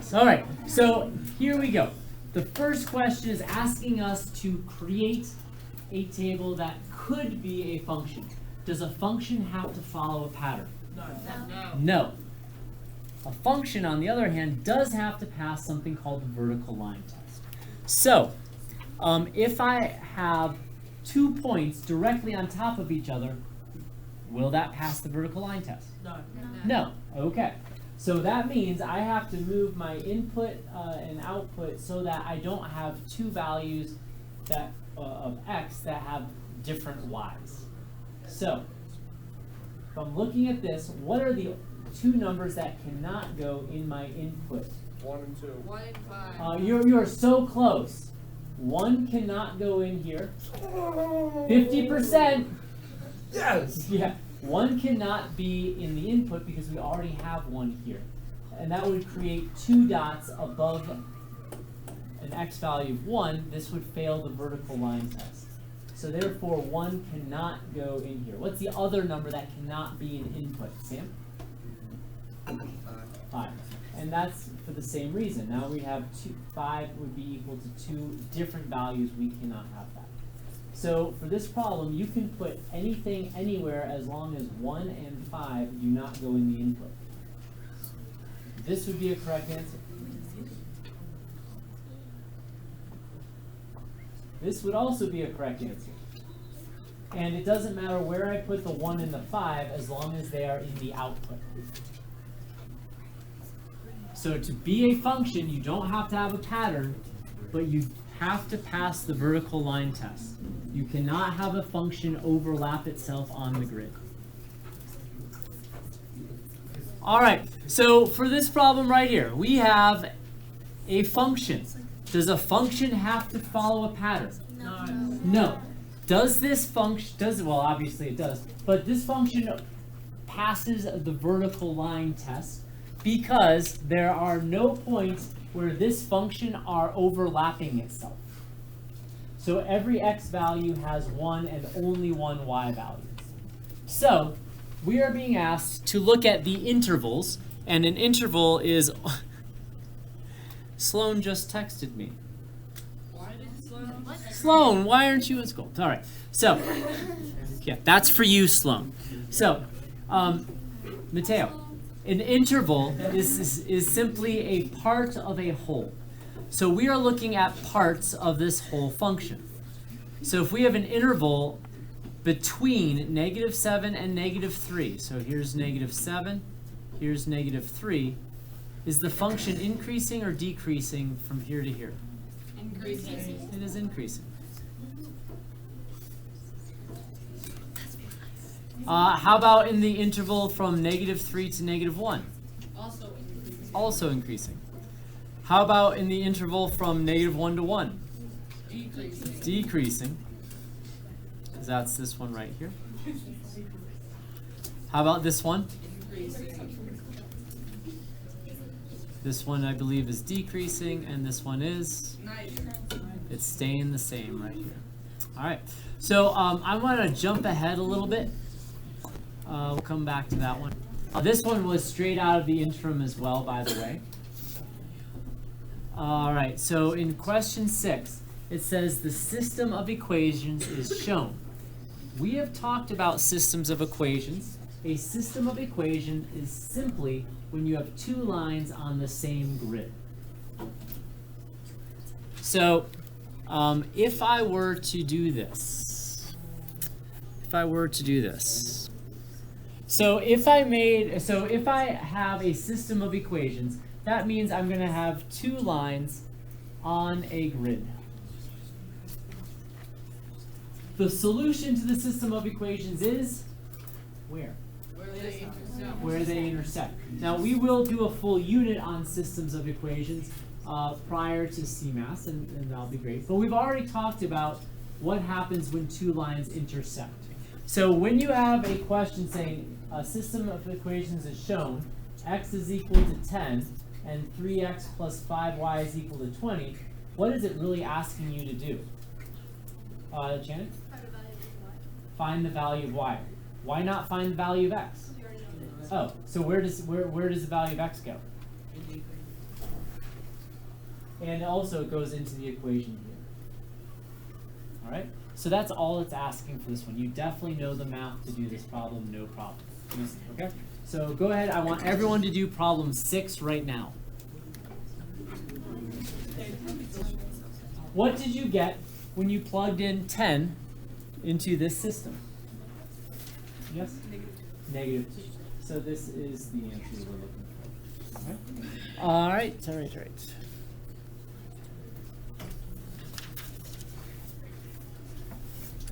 class. All right, so here we go. The first question is asking us to create a table that could be a function. Does a function have to follow a pattern? No. A function, on the other hand, does have to pass something called the vertical line test. So, if I have 2 points directly on top of each other, will that pass the vertical line test? No. Okay. So that means I have to move my input and output so that I don't have two values that of x that have different y's. So, if I'm looking at this, what are the two numbers that cannot go in my input? 1 and 2. 1 and 5. You're so close. 1 cannot go in here. 50%. Yes! Yeah. 1 cannot be in the input because we already have 1 here. And that would create 2 dots above an x value of 1. This would fail the vertical line test. So therefore 1 cannot go in here. What's the other number that cannot be an input, Sam? 5. And that's for the same reason. Now we have 5 would be equal to 2 different values. We cannot have that. So for this problem, you can put anything anywhere as long as 1 and 5 do not go in the input. This would be a correct answer. This would also be a correct answer. And it doesn't matter where I put the 1 and the 5 as long as they are in the output. So to be a function, you don't have to have a pattern, but you have to pass the vertical line test. You cannot have a function overlap itself on the grid. All right, so for this problem right here, we have a function. Does a function have to follow a pattern? No. Does this function, well, obviously it does, but this function passes the vertical line test because there are no points where this function are overlapping itself. So every x value has 1 and only 1 y value. So we are being asked to look at the intervals, and an interval is Sloan just texted me. Sloan, why aren't you in school? All right, so yeah, that's for you, Sloan. So, Mateo, an interval is simply a part of a whole. So we are looking at parts of this whole function. So if we have an interval between -7 and -3, so here's -7, here's -3, is the function increasing or decreasing from here to here? Increasing. It is increasing. How about in the interval from -3 to -1? Also increasing. Also increasing. How about in the interval from -1 to 1? Decreasing. Decreasing. Because that's this one right here. How about this one? Increasing. This one I believe is decreasing, and this one is? Nice. It's staying the same right here. All right. So I want to jump ahead a little bit. We'll come back to that one. This one was straight out of the interim as well, by the way. All right. So in question 6, it says the system of equations is shown. We have talked about systems of equations. A system of equation is simply when you have two lines on the same grid. So if I were to do this, so if I have a system of equations, that means I'm going to have two lines on a grid. The solution to the system of equations is where? Where they intersect. Now we will do a full unit on systems of equations prior to CMAS, and that'll be great. But we've already talked about what happens when two lines intersect. So when you have a question saying a system of equations is shown, x is equal to 10, and 3x plus 5y is equal to 20, what is it really asking you to do? Janet? Find the value of y. Why not find the value of x? Oh, so where does the value of x go? and also it goes into the equation here. All right, so that's all it's asking for this one. You definitely know the math to do this problem, no problem. Easy, okay? So go ahead, I want everyone to do problem 6 right now. What did you get when you plugged in 10 into this system? Yes? Negative 2. So this is the answer we're looking for. All right. All right.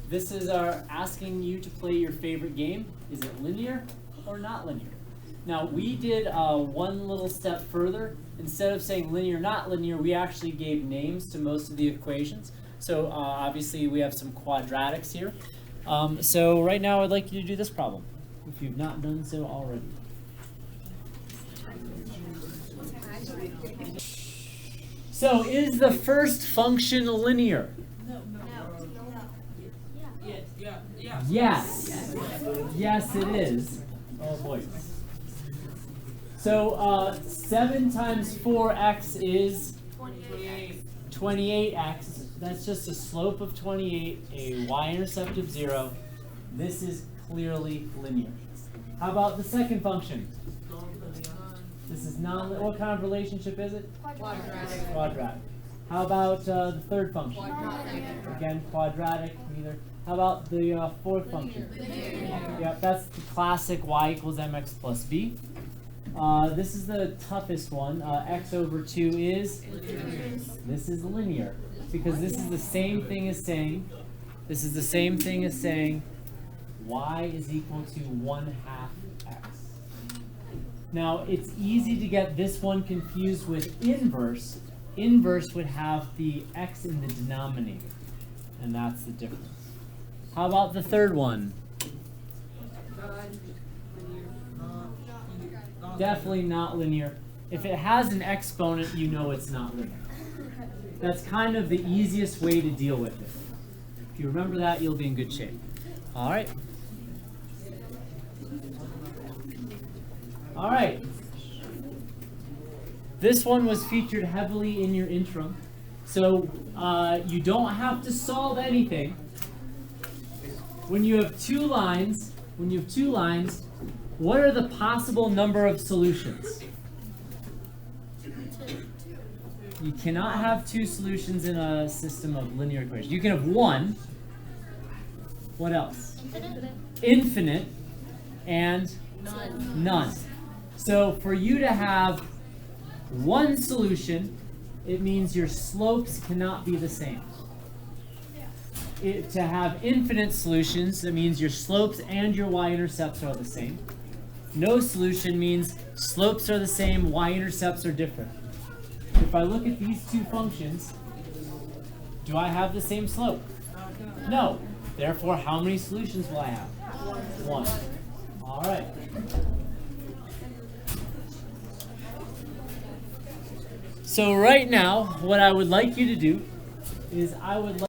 This is our asking you to play your favorite game. Is it linear or not linear? Now we did one little step further. Instead of saying linear, not linear, we actually gave names to most of the equations. So obviously we have some quadratics here. So right now I'd like you to do this problem, if you've not done so already. So is the first function linear? Yes. Yes, it is. Oh boy. So 7 times 4x is 28x. That's just a slope of 28, a y-intercept of 0. This is clearly linear. How about the second function? This is non-linear. What kind of relationship is it? Quadratic. Quadratic. How about the third function? Quadratic. Again, quadratic, neither. How about the fourth function? Linear. Yep, that's the classic y equals mx plus b. This is the toughest one. X over 2 is? This is linear. Because this is the same thing as saying, y is equal to 1/2 x. Now, it's easy to get this one confused with inverse. Inverse would have the x in the denominator. And that's the difference. How about the third one? Definitely not linear. If it has an exponent, you know it's not linear. That's kind of the easiest way to deal with it. If you remember that, you'll be in good shape. All right. All right. This one was featured heavily in your intro. So you don't have to solve anything. When you have two lines, what are the possible number of solutions? You cannot have 2 solutions in a system of linear equations. You can have 1. What else? Infinite and none. So for you to have 1 solution, it means your slopes cannot be the same. To have infinite solutions, that means your slopes and your y-intercepts are the same. No solution means slopes are the same, y-intercepts are different. If I look at these 2 functions, do I have the same slope? No. Therefore, how many solutions will I have? 1. All right. So right now, what I would like you to do is I would like